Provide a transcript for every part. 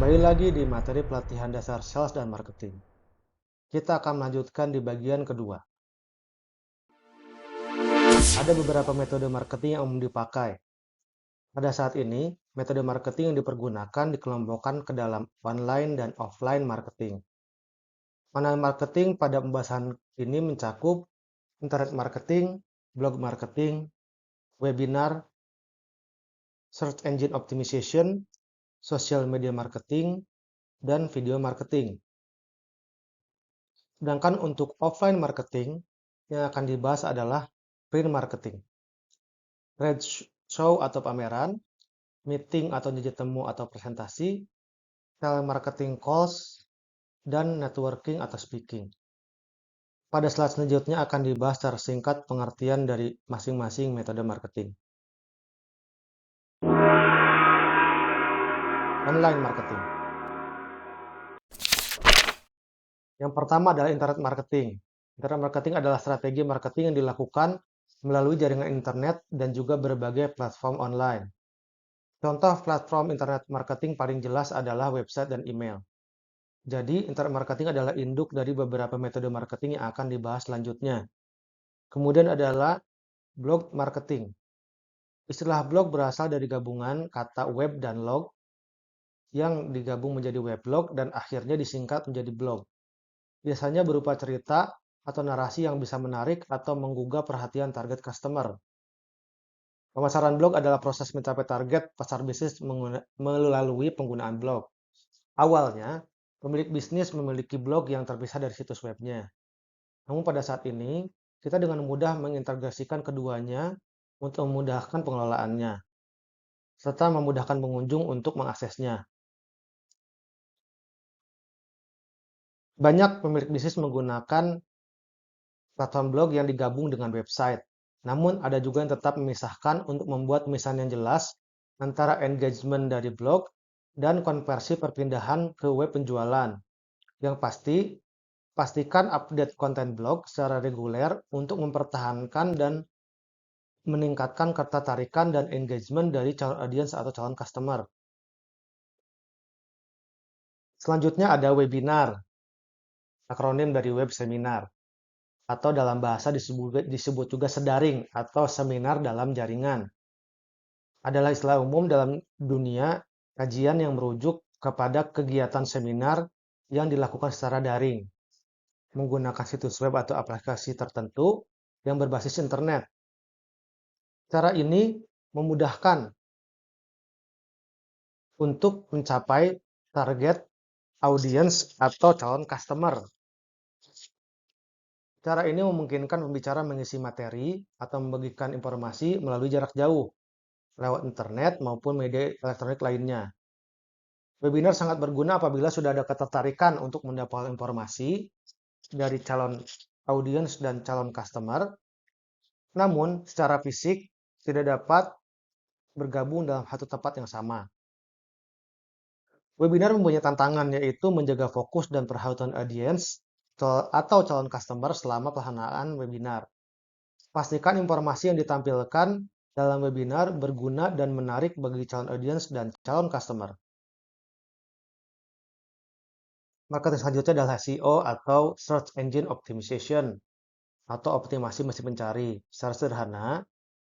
Kembali lagi di materi pelatihan dasar sales dan marketing. Kita akan melanjutkan di bagian kedua. Ada beberapa metode marketing yang umum dipakai. Pada saat ini, metode marketing yang dipergunakan dikelompokkan ke dalam online dan offline marketing. Online marketing pada pembahasan ini mencakup internet marketing, blog marketing, webinar, search engine optimization, social media marketing, dan video marketing. Sedangkan untuk offline marketing, yang akan dibahas adalah print marketing, trade show atau pameran, meeting atau janji temu atau presentasi, telemarketing calls, dan networking atau speaking. Pada slide selanjutnya akan dibahas secara singkat pengertian dari masing-masing metode marketing. Online marketing. Yang pertama adalah internet marketing. Internet marketing adalah strategi marketing yang dilakukan melalui jaringan internet dan juga berbagai platform online. Contoh platform internet marketing paling jelas adalah website dan email. Jadi, internet marketing adalah induk dari beberapa metode marketing yang akan dibahas selanjutnya. Kemudian adalah blog marketing. Istilah blog berasal dari gabungan kata web dan log yang digabung menjadi weblog dan akhirnya disingkat menjadi blog. Biasanya berupa cerita atau narasi yang bisa menarik atau menggugah perhatian target customer. Pemasaran blog adalah proses mencapai target pasar bisnis melalui penggunaan blog. Awalnya, pemilik bisnis memiliki blog yang terpisah dari situs webnya. Namun pada saat ini, kita dengan mudah mengintegrasikan keduanya untuk memudahkan pengelolaannya, serta memudahkan pengunjung untuk mengaksesnya. Banyak pemilik bisnis menggunakan platform blog yang digabung dengan website. Namun ada juga yang tetap memisahkan untuk membuat pemisahan yang jelas antara engagement dari blog dan konversi perpindahan ke web penjualan. Yang pasti, pastikan update konten blog secara reguler untuk mempertahankan dan meningkatkan ketertarikan dan engagement dari calon audiens atau calon customer. Selanjutnya ada webinar, akronim dari web seminar, atau dalam bahasa disebut juga sedaring atau seminar dalam jaringan. Adalah istilah umum dalam dunia kajian yang merujuk kepada kegiatan seminar yang dilakukan secara daring, menggunakan situs web atau aplikasi tertentu yang berbasis internet. Cara ini memudahkan untuk mencapai target audiens atau calon customer. Cara ini memungkinkan pembicara mengisi materi atau membagikan informasi melalui jarak jauh, lewat internet maupun media elektronik lainnya. Webinar sangat berguna apabila sudah ada ketertarikan untuk mendapatkan informasi dari calon audiens dan calon customer, namun secara fisik tidak dapat bergabung dalam satu tempat yang sama. Webinar mempunyai tantangan yaitu menjaga fokus dan perhatian audiens atau calon customer selama pelaksanaan webinar. Pastikan informasi yang ditampilkan dalam webinar berguna dan menarik bagi calon audiens dan calon customer. Marketing selanjutnya adalah SEO atau Search Engine Optimization atau optimasi mesin pencari. Secara sederhana,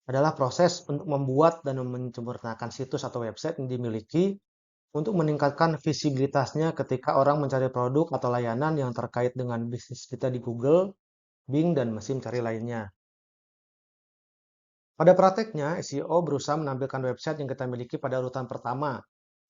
adalah proses untuk membuat dan menyempurnakan situs atau website yang dimiliki untuk meningkatkan visibilitasnya ketika orang mencari produk atau layanan yang terkait dengan bisnis kita di Google, Bing, dan mesin cari lainnya. Pada prakteknya, SEO berusaha menampilkan website yang kita miliki pada urutan pertama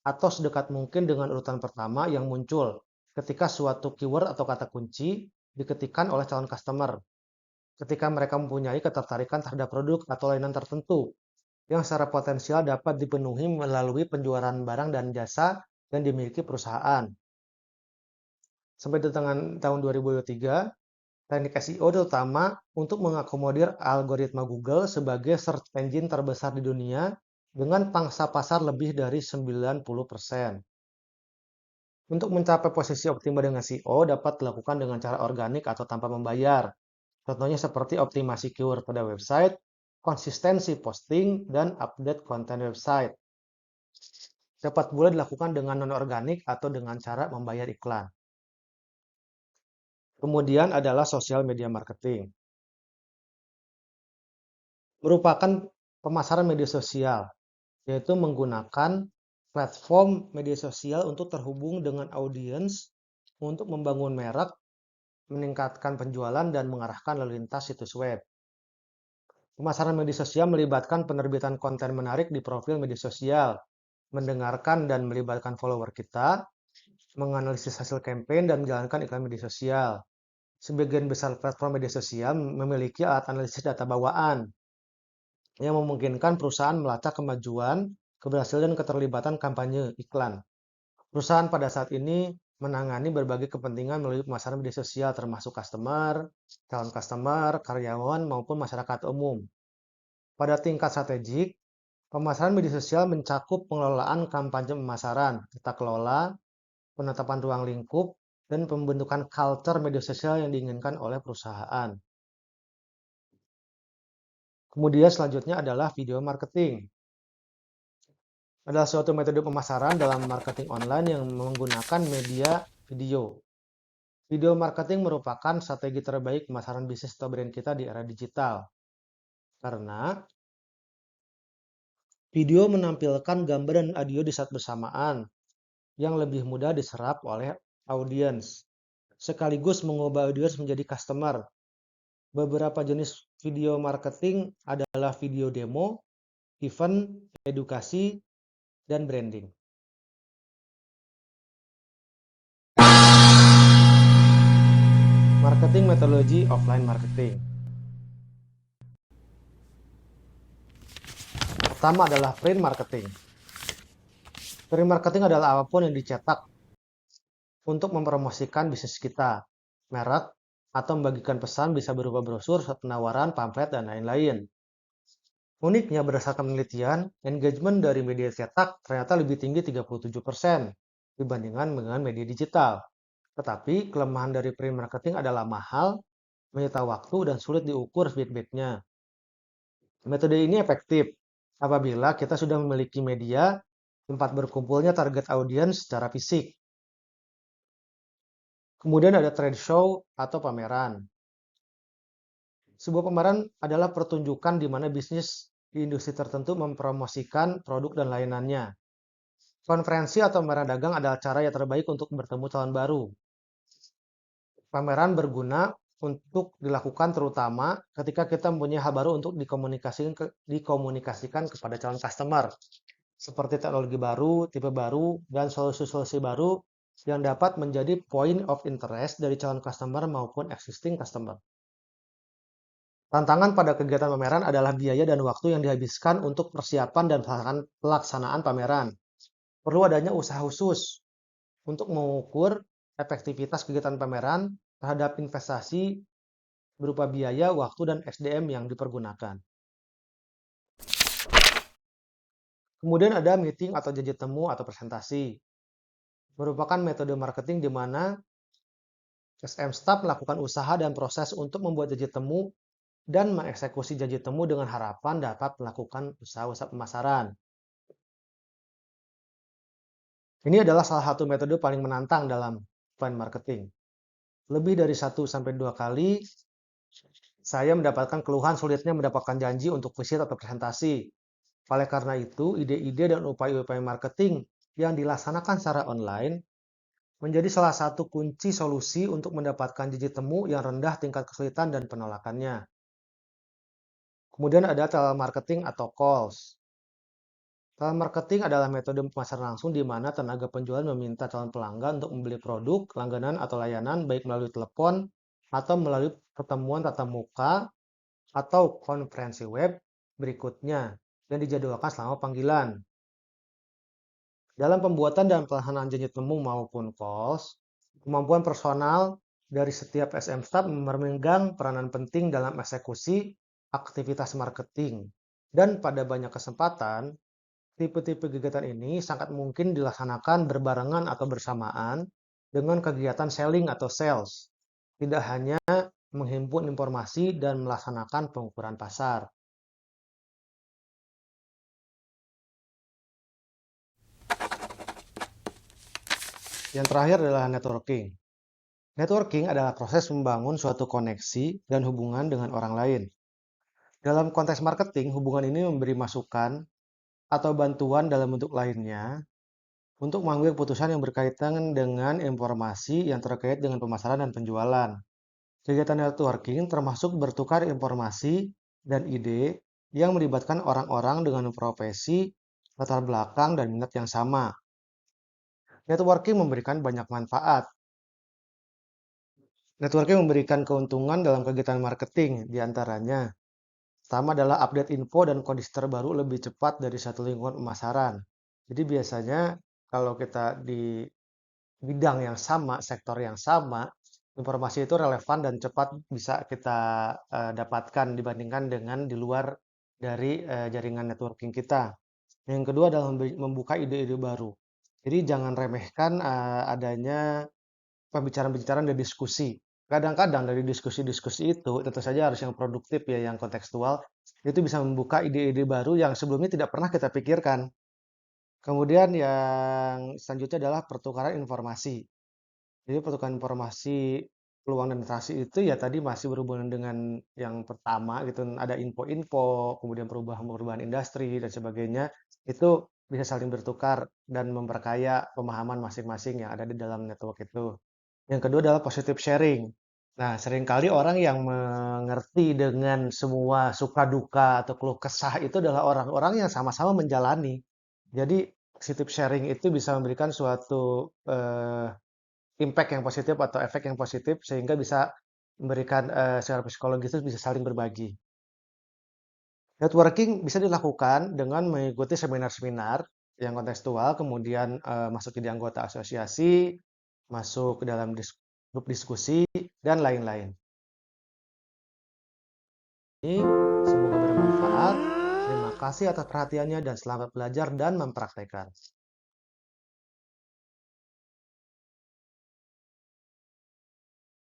atau sedekat mungkin dengan urutan pertama yang muncul ketika suatu keyword atau kata kunci diketikkan oleh calon customer, ketika mereka mempunyai ketertarikan terhadap produk atau layanan tertentu yang secara potensial dapat dipenuhi melalui penjualan barang dan jasa yang dimiliki perusahaan. Sampai dengan tahun 2023, teknik SEO terutama untuk mengakomodir algoritma Google sebagai search engine terbesar di dunia dengan pangsa pasar lebih dari 90%. Untuk mencapai posisi optimal dengan SEO dapat dilakukan dengan cara organik atau tanpa membayar. Contohnya seperti optimasi keyword pada website, konsistensi posting, dan update konten website. dapat pula dilakukan dengan non-organik atau dengan cara membayar iklan. Kemudian adalah sosial media marketing. Merupakan pemasaran media sosial, yaitu menggunakan platform media sosial untuk terhubung dengan audiens untuk membangun merek, meningkatkan penjualan, dan mengarahkan lalu lintas situs web. Pemasaran media sosial melibatkan penerbitan konten menarik di profil media sosial, mendengarkan dan melibatkan follower kita, menganalisis hasil campaign, dan menjalankan iklan media sosial. Sebagian besar platform media sosial memiliki alat analisis data bawaan yang memungkinkan perusahaan melacak kemajuan, keberhasilan, dan keterlibatan kampanye iklan. Perusahaan pada saat ini menangani berbagai kepentingan melalui pemasaran media sosial termasuk customer, calon customer, karyawan, maupun masyarakat umum. Pada tingkat strategik, pemasaran media sosial mencakup pengelolaan kampanye pemasaran, tata kelola, penetapan ruang lingkup, dan pembentukan culture media sosial yang diinginkan oleh perusahaan. Kemudian selanjutnya adalah video marketing. Adalah suatu metode pemasaran dalam marketing online yang menggunakan media video. Video marketing merupakan strategi terbaik pemasaran bisnis atau brand kita di era digital. Karena video menampilkan gambar dan audio di saat bersamaan yang lebih mudah diserap oleh audiens, sekaligus mengubah audiens menjadi customer. Beberapa jenis video marketing adalah video demo, event, edukasi, dan branding. Marketing metodologi offline marketing. Pertama adalah print marketing. Print marketing adalah apapun yang dicetak untuk mempromosikan bisnis kita, merek, atau membagikan pesan bisa berupa brosur, penawaran, pamflet, dan lain-lain. Uniknya, berdasarkan penelitian, engagement dari media cetak ternyata lebih tinggi 37% dibandingkan dengan media digital. Tetapi, kelemahan dari print marketing adalah mahal, menyita waktu, dan sulit diukur feedback-nya. Metode ini efektif apabila kita sudah memiliki media tempat berkumpulnya target audiens secara fisik. Kemudian ada trade show atau pameran. Sebuah pameran adalah pertunjukan di mana bisnis di industri tertentu mempromosikan produk dan layanannya. Konferensi atau pameran dagang adalah cara yang terbaik untuk bertemu calon baru. Pameran berguna untuk dilakukan terutama ketika kita mempunyai hal baru untuk dikomunikasikan kepada calon customer, seperti teknologi baru, tipe baru, dan solusi-solusi baru yang dapat menjadi point of interest dari calon customer maupun existing customer. Tantangan pada kegiatan pameran adalah biaya dan waktu yang dihabiskan untuk persiapan dan pelaksanaan pameran. Perlu adanya usaha khusus untuk mengukur efektivitas kegiatan pameran terhadap investasi berupa biaya, waktu, dan SDM yang dipergunakan. Kemudian ada meeting atau janji temu atau presentasi. Merupakan metode marketing di mana SM staff melakukan usaha dan proses untuk membuat janji temu dan mengeksekusi janji temu dengan harapan dapat melakukan usaha-usaha pemasaran. Ini adalah salah satu metode paling menantang dalam offline marketing. Lebih dari 1-2 kali saya mendapatkan keluhan sulitnya mendapatkan janji untuk visit atau presentasi. Oleh karena itu, ide-ide dan upaya-upaya marketing yang dilaksanakan secara online menjadi salah satu kunci solusi untuk mendapatkan janji temu yang rendah tingkat kesulitan dan penolakannya. Kemudian ada telemarketing atau calls. Telemarketing adalah metode pemasaran langsung di mana tenaga penjual meminta calon pelanggan untuk membeli produk, langganan, atau layanan baik melalui telepon atau melalui pertemuan tatap muka atau konferensi web berikutnya yang dijadwalkan selama panggilan. Dalam pembuatan dan pelaksanaan janji temu maupun calls, kemampuan personal dari setiap SM staff memegang peranan penting dalam eksekusi aktivitas marketing. Dan pada banyak kesempatan, tipe-tipe kegiatan ini sangat mungkin dilaksanakan berbarengan atau bersamaan dengan kegiatan selling atau sales. Tidak hanya menghimpun informasi dan melaksanakan pengukuran pasar. Yang terakhir adalah networking. Networking adalah proses membangun suatu koneksi dan hubungan dengan orang lain. Dalam konteks marketing, hubungan ini memberi masukan atau bantuan dalam bentuk lainnya untuk mengambil keputusan yang berkaitan dengan informasi yang terkait dengan pemasaran dan penjualan. Kegiatan networking termasuk bertukar informasi dan ide yang melibatkan orang-orang dengan profesi, latar belakang, dan minat yang sama. Networking memberikan banyak manfaat. Networking memberikan keuntungan dalam kegiatan marketing, diantaranya pertama adalah update info dan kondisi terbaru lebih cepat dari satu lingkungan pemasaran. Jadi biasanya kalau kita di bidang yang sama, sektor yang sama, informasi itu relevan dan cepat bisa kita dapatkan dibandingkan dengan di luar dari jaringan networking kita. Yang kedua adalah membuka ide-ide baru. Jadi jangan remehkan adanya pembicaraan-pembicaraan dan diskusi. Kadang-kadang dari diskusi-diskusi itu tentu saja harus yang produktif ya, yang kontekstual, itu bisa membuka ide-ide baru yang sebelumnya tidak pernah kita pikirkan. Kemudian yang selanjutnya adalah pertukaran informasi. Jadi pertukaran informasi, peluang dan transaksi itu ya tadi masih berhubungan dengan yang pertama gitu, ada info-info, kemudian perubahan-perubahan industri dan sebagainya, itu bisa saling bertukar dan memperkaya pemahaman masing-masing yang ada di dalam network itu. Yang kedua adalah positive sharing. Nah, seringkali orang yang mengerti dengan semua suka duka atau keluh kesah itu adalah orang-orang yang sama-sama menjalani. Jadi, positive sharing itu bisa memberikan suatu impact yang positif atau efek yang positif sehingga bisa memberikan secara psikologis itu bisa saling berbagi. Networking bisa dilakukan dengan mengikuti seminar-seminar yang kontekstual, kemudian masuk jadi anggota asosiasi, masuk ke dalam grup diskusi, dan lain-lain. Ini semoga bermanfaat. Terima kasih atas perhatiannya dan selamat belajar dan mempraktekkan.